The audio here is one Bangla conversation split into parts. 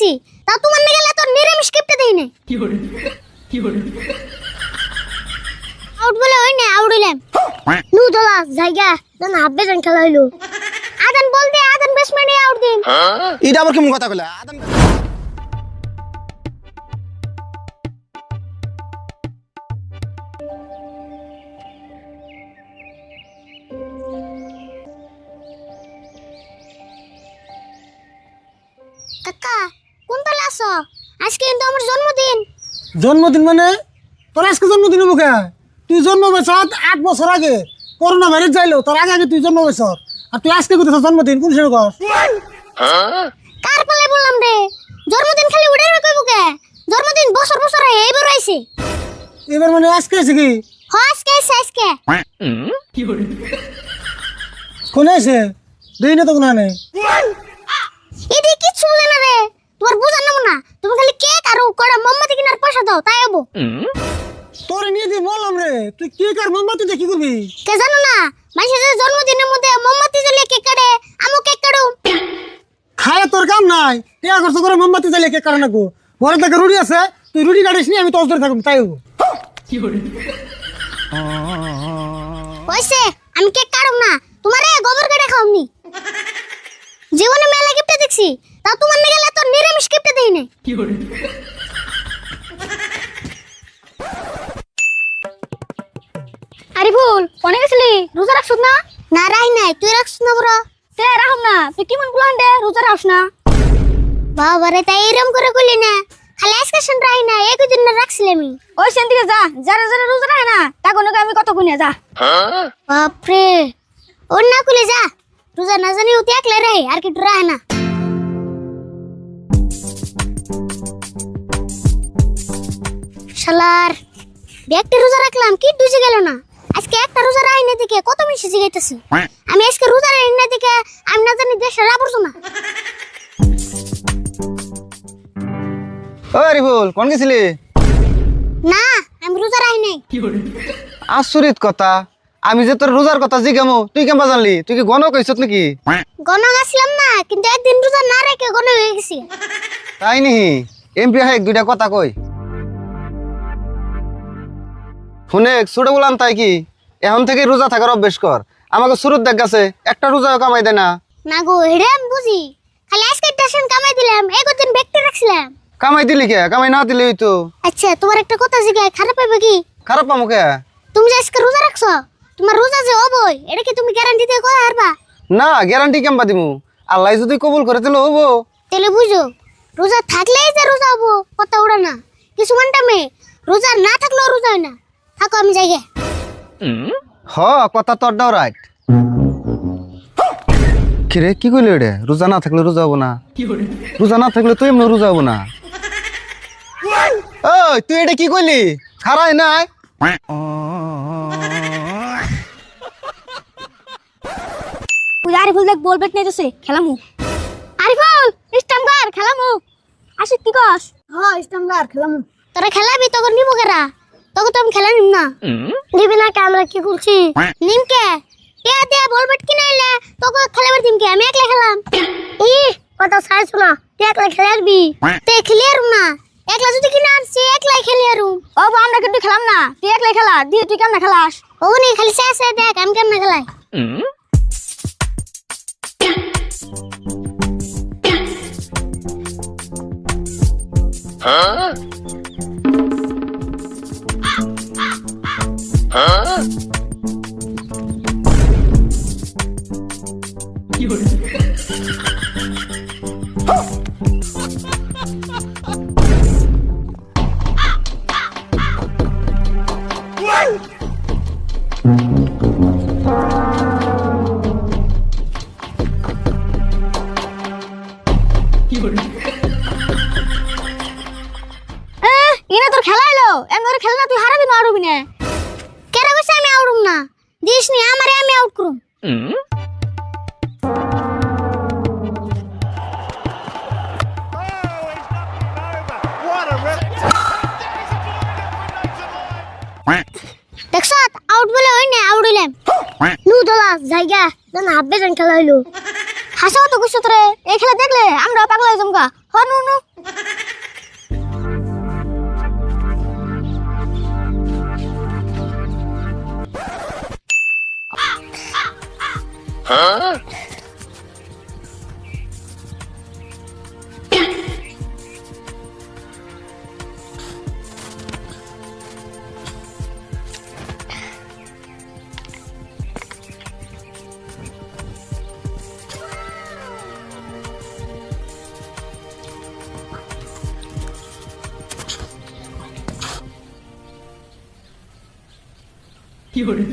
দেখছি তা তোমার না গেলে তো নিরামিষ কিপটে দেই না কি করে আউট বলে হই না আউট হইলাম নু দলা জায়গা না আব্বে জান খেলা হইলো আদান বল দে আদান ব্যাটসম্যানে আউট দিন এটা আবার কেমন কথা কইলা কাকা কোন তলে আসো আজকে কিন্তু আমার জন্মদিন জন্মদিন মানে তোর আজকে জন্মদিন হবো কে তুই জন্ম বছর 8 বছর আগে করোনা ভাইরাস যাইলো তোর আগে আগে তুই জন্ম বছর আর তুই আজকে করতেছ জন্মদিন কোন সময় কর কার পালে বললাম রে জন্মদিন খালি উড়ে কইবো কে জন্মদিন বছর বছর এইবার আইছে এবার মানে আজকে আছে কি আজকে আজকে কি করে কোনে আছে দেই না তো কোনা নেই এদি কিছু বলে না রে তোমার বুঝার নাম না তুমি খালি কেক আর কড়া মোমবাতি কিনার পয়সা দাও তাই হবো তোর নিয়ে দি বললাম রে তুই কি কার মোমবাতি দেখি করবি কে জানো না মানুষের জন্মদিনের মধ্যে মোমবাতি জ্বালিয়ে কেক কাটে আমিও কেক কাটু খায় তোর কাম নাই টিয়া খরচ করে মোমবাতি জ্বালিয়ে কেক কাটে না গো ঘরে থেকে রুটি আছে তুই রুটি কাটিস নি আমি তোর ধরে থাকবো তাই হবো কি করে হইছে আমি কেক কাটুম না তোমারে গোবর কেটে খাওনি জীবনে মেলা গিফট দেখছি তা তোমার না গেলে তো নিরামিষ গিফট দেই না কি করে আরে ভুল কোনে গেছিলি রোজা রাখছ না না রাই নাই তুই রাখছ না বড় তে রাখম না তুই কি মন বলান দে রোজা রাখছ না বাবা রে তাই এরম করে কইলি না খালি আজকে শুন রাই না এক দিন না রাখছিলাম আমি ওই সেন দিকে যা যারা যারা রোজা রাখে না তা কোন আমি কত গুনে যা বাপ রে ওর না কইলে যা রোজা না জানি ও একলা রে আর কি রাখে না শালার ব্যাগটা রোজা রাখলাম কি দুজে গেল না আজকে একটা রোজা রাই না দিকে কত মিশে জিগাইতেছি আমি আজকে রোজা রাই না দিকে আমি না জানি দেশে রাবড়ছ না ও রিবুল কোন গেছিলি না আমি রোজা রাই নাই কি করে আচরিত কথা আমি যে তোর রোজার কথা জিগামু তুই কেমন জানলি তুই কি গণ কইছত নাকি গণ আসলাম না কিন্তু একদিন রোজা না রেখে গণ হয়ে গেছি তাই নি এমপি হয় এক দুইটা কথা কই শুনে ছোট বলাম তাই কি এখন থেকে রোজা থাকার অভ্যেস কর আমাকে শুরুর দেখ গেছে একটা রোজাও কামাই দেয় না না গো হেডে আমি বুঝি খালি আজকে টেনশন কামাই দিলাম একদিন ব্যক্তি রাখছিলাম কামাই দিলি কে কামাই না দিলি তো আচ্ছা তোমার একটা কথা জিগাই খারাপ পাইবে কি খারাপ পামো কে তুমি যে আজকে রোজা রাখছো তোমার রোজা যে হবই এটা কি তুমি গ্যারান্টি দিয়ে কই হারবা না গ্যারান্টি কেমবা দিমু আল্লাহ যদি কবুল করে দিলে হবো তাহলে বুঝো রোজা থাকলেই যে রোজা হবো কথা ওড়া না কিছু মানটা মে রোজা না থাকলেও রোজা হয় না থাকো আমি যাই গে হ কথা তোরটাও রাইট কিরে কি কইলি রে রোজা না থাকলে রোজা হবো না কি করে রোজা না থাকলে তুই এমনি রোজা হবো না ওই তুই এটা কি কইলি খারাই নাই তুই আরিফুল দেখ বল বেট নেইতেছে খেলামু আরিফুল স্টাম্প কর খেলামু আসি কি কস হ্যাঁ স্ট্যান্ডার্ড খেলাম তোরা খেলাবি তখন নিবো কেরা তখন তো আমি খেলা নিম না নিবি না কে আমরা কি করছি নিমকে টিয়া দিয়া বল বেট কিনে আইলে তোকে খেলাবার দিমকে আমি একলা খেলাম ই কথা ছাড়ছ না তুই একলা খেলাবি তে খেলিয়ার না একলা যদি কিনে আনছি একলাই খেলিয়ারুম ও আমরা কিন্তু খেলাম না তুই একলাই খেলা দিয়ে তুই কেমনে খেলাস ও নি খালি শেষে দেখ আমি কেমনে খেলাই কি করে কি করে ইনা তোর খেলা এলো এম ধরে খেলা না তুই হারাবি না আরবি না কেরা কইছে আমি আউড়ুম না দিস নি আমারে আমি আউট করুম দেখছ আউট বলে হই না আউট হইলাম নু দলা জায়গা না আব্বে জান খেলা হইলো হাসা তো কইছ তোরে এই খেলা দেখলে আমরা পাগল হয়ে জমকা হনু নু Fiore.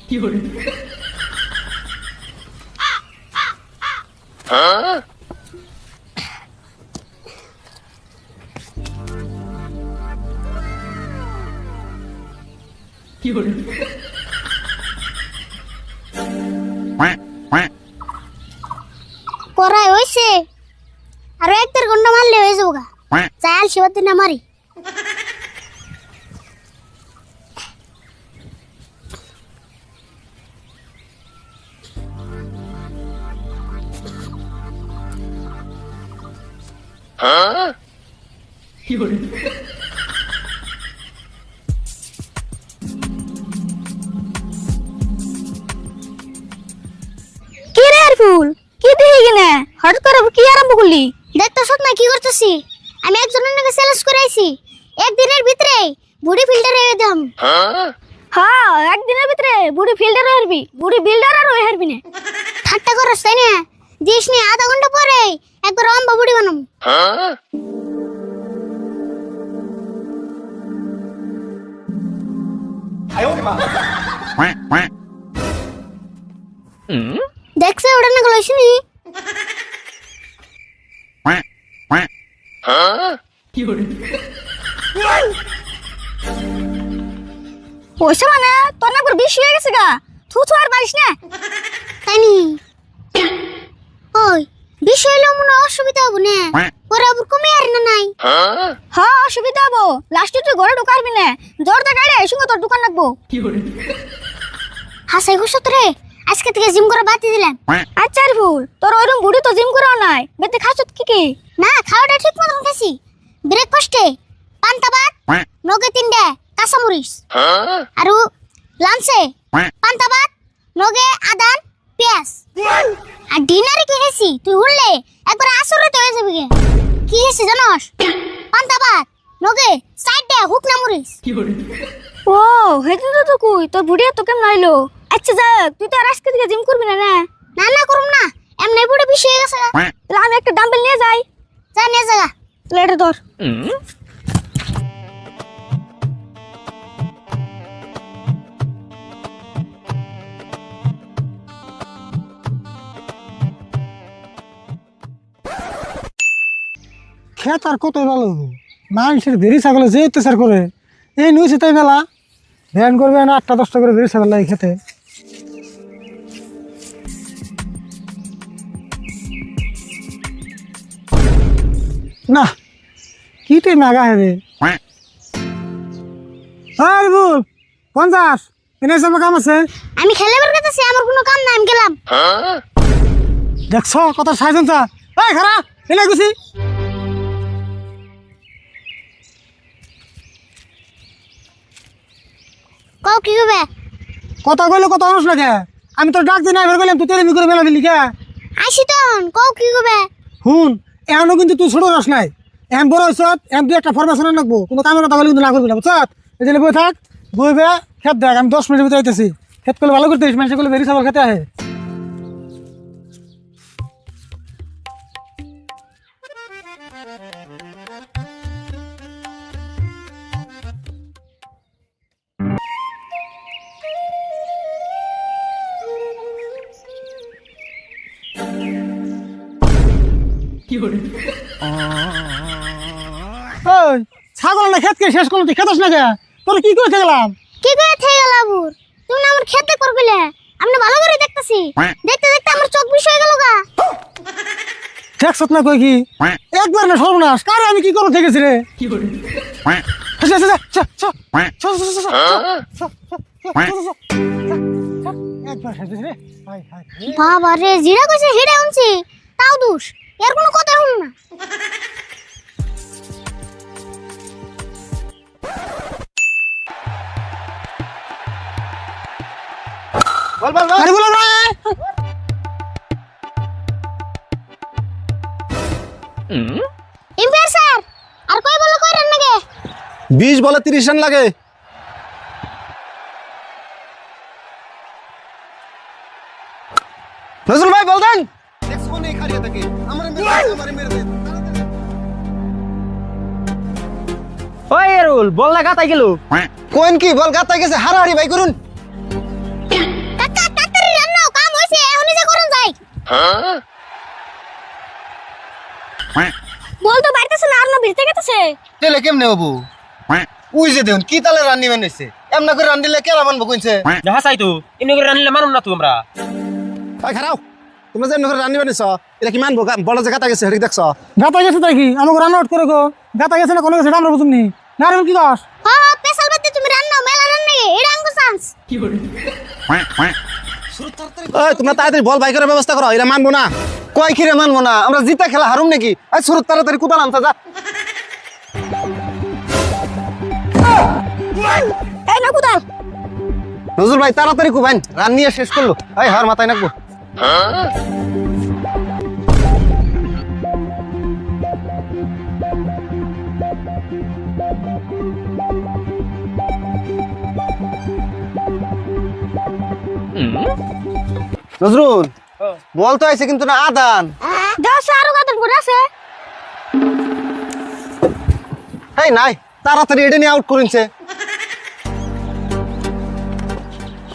Fiore. Fiore. পড়াই হইছে আর 1-1.5 ঘন্টা মারলে হয়ে যাবো গা চাল শিবাতে না মারি Fiore. কি রে আরফুল কি দেখি কিনা হঠাৎ করে কি আরম্ভ করলি দেখতেছ না কি করতেছি আমি একজনের নাকি চ্যালেঞ্জ করে আইছি একদিনের ভিতরে বডি ফিল্টার হয়ে দাম হ্যাঁ একদিনের ভিতরে বডি ফিল্টার হয়ে হারবি বডি বিল্ডার আর হয়ে হারবি না ঠাট্টা করছ তাই না দিস নি আধা ঘন্টা পরে একবার অম্বা বডি বানাম দেখছে ওটা না গলাইছিনি Fiore. পয়সা মানে তোর না করে বেশি হয়ে গেছে গা থু থু আর পারিস না তাই নি ওই বেশি হইলে মনে অসুবিধা হবো না পরে আবার কমে আর না নাই হ্যাঁ অসুবিধা হবো লাস্টে তুই ঘরে ঢুকারবি না জোরদা গাড়ি সঙ্গে তোর দোকান রাখবো Fiore. হাসাই খুশ রে আজকে থেকে জিম করা বাদ দিয়ে দিলাম আচ্ছা আর ভুল তোর ওইরকম বুড়ি তো জিম করাও নাই বেতে খাচ্ছ কি কি না খাওয়াটা ঠিক মতন খাইছি ব্রেকফাস্টে পান্তা ভাত নগে 3টা কাঁচামরিচ আর লাঞ্চে পান্তা ভাত নগে আদান পেঁয়াজ আর ডিনারে কি খাইছি তুই হুললে একবার আসরতে হয়ে যাবি গে কি খাইছি জানোস পান্তা ভাত নগে 4টা হুকনা মরিচ Fiore. ও হেতু তো কই তোর বুড়ি তো কেমন আইলো আচ্ছা যাক তুই তো আর আজকে থেকে জিম করবি না না না না করুম না এমনি বুড়ি বেশি হয়ে গেছে তাহলে আমি একটা ডাম্বেল নিয়ে যাই যা নিয়ে যা লেটে ধর খেত আর কত ভালো মানুষের ভেরি ছাগলে যে অত্যাচার করে এই নিউজে তাই মেলা ভ্যান করবে না 8টা 10টা করে ভেরি ছাগল লাগে খেতে না কি তুই মেগা হেবে আর বল 50 এনে সব কাম আছে আমি খেলে বের করতেছি আমার কোনো কাম নাই আমি গেলাম দেখছ কত সাইজন চা এই খারা এনে গুছি কও কি হবে কথা কইলে কত মানুষ লাগে আমি তো ডাক দিই না বের করলাম তুই তেরে করে মেলা দিলি কে আইছি তখন কও কি হবে হুন এখনো কিন্তু তুই ছোট রস নাই এখন বড় হইছ এখন তুই একটা ফরমেশন রাখবো কোনো কামের কথা বলে কিন্তু না করবি না বুঝছ এই যে বই থাক বইবে খেত দেখ আমি 10 মিনিটের ভিতরে আইতেছি খেত করলে ভালো করতে মানুষ করলে বেরি চাবল খেতে আহে Fiore. ওই ছাগল না খেতকে শেষ করলো তুই খেতাস না কে তোর কি করে গেলাম কি করে থেকে গেল আবুর তুমি না আমার খেতে করবিলে আমি না ভালো করে দেখতাছি দেখতে দেখতে আমার চোখ বিষ হয়ে গেল গা দেখছত না কই কি একবার না সর্বনাশ কারে আমি কি করব দেখেছি রে 有人， আচ্ছা আচ্ছা আচ্ছা একবার খাইছিস রে হাই হাই বাবা রে জিরা কইছে হেডে উনছি তাও দোষ এর কোনো কথা শুন না বল বল বল আরে বলো না এম্পায়ার স্যার আর কই বলো কই রান নাগে 20 বলে 30 রান লাগে নজরুল ভাই বল দেন দেখছো নেই খারিয়ে থাকে আমারে মেরে দে ওই এরুল বল না গাতাই গেল কোন কি বল গাতাই গেছে হারাহারি ভাই করুন কাকা তাড়াতাড়ি রান নাও কাম হইছে এখনই যে করুন যাই বল তো বাইতেছ না আর না ভিতরে গেতেছে তেলে কেমনে হবো উই যে দেন কি তালে রান নিবেন হইছে এমনা করে রান দিলে কেলা মানবো কইছে দেখা চাই তো এমনি করে রানিলে মানুম না তো আমরা ভাই খারাও তোমরা যে এমনা করে রান নিবেন হইছ এটা কি মানবো বড় যে গাতা গেছে হেডি দেখছো গাতা গেছে তাই কি আমাকে রান আউট করে গো গাতা গেছে না কোনো গেছে আমরা বুঝুমনি না রে কি কস হ্যাঁ পেছাল বাদে তুমি রান নাও মেলা রান নাগে এটা আঙ্গো চান্স 有人， ওই তোমরা তাড়াতাড়ি বল বাই করার ব্যবস্থা করো এরা মানবো না কয় খিরে মানবো না আমরা জিতা খেলা হারুম নাকি আই শুরু তাড়াতাড়ি কুদাল আনতা যা এই না কুদাল নজরুল ভাই তাড়াতাড়ি কুবাইন রান নিয়ে শেষ করলো এই হার মাথায় নাকবো নজরুল বল তো আইছে কিন্তু না আদান দশ আরো গাদন করে আছে এই নাই তাড়াতাড়ি এটা নিয়ে আউট করিনছে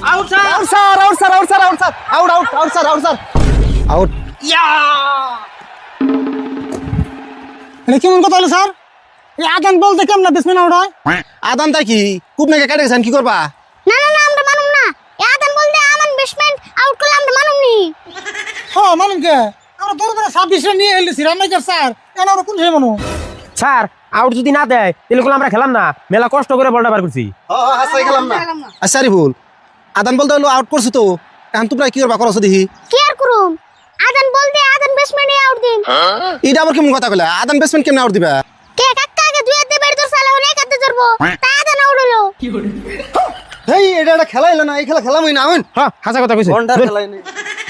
out sir out sir out sir out sir out sir out out out sir out sir out এটা কেমন কথা হলো স্যার এই আদান বলতে কেমন ব্যাটসম্যান আউট হয় আদান তাই কি খুব নাকি কাটে গেছেন কি করবা না না না আমরা মানুম না এই আদান বলতে আমান বেসমেন্ট আউট করলে আমরা মানুম নি হ্যাঁ মানুম কে আমরা দৌড় করে 26 রান নিয়ে এলছি রান নাই স্যার এনা আমরা কোন সেই মানু স্যার আউট যদি না দেয় তাহলে কোন আমরা খেলাম না মেলা কষ্ট করে বলটা বার করছি হাসাই গেলাম না আচ্ছা রিবুল আদান বলতে হলো আউট করছো তো এখন তোমরা কি করবা করছো দেখি কি আর করুম আদান বলতে আদান বেসমেন্ট আউট দিন এটা আবার কেমন কথা কইলা আদান বেসমেন্ট কেমনে আউট দিবা কে কাকা আগে দুই হাতে বের ধর সালা হরে এক হাতে ধরবো তা আদান আউট হলো 有人， হেই এটা একটা খেলা এলো না এই খেলা খেলামই না হইন হ্যাঁ হাসা কথা কইছে ঘন্টার খেলাই নেই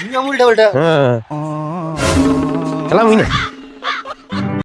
নিয়ম উল্টা উল্টা হ্যাঁ খেলাম হই না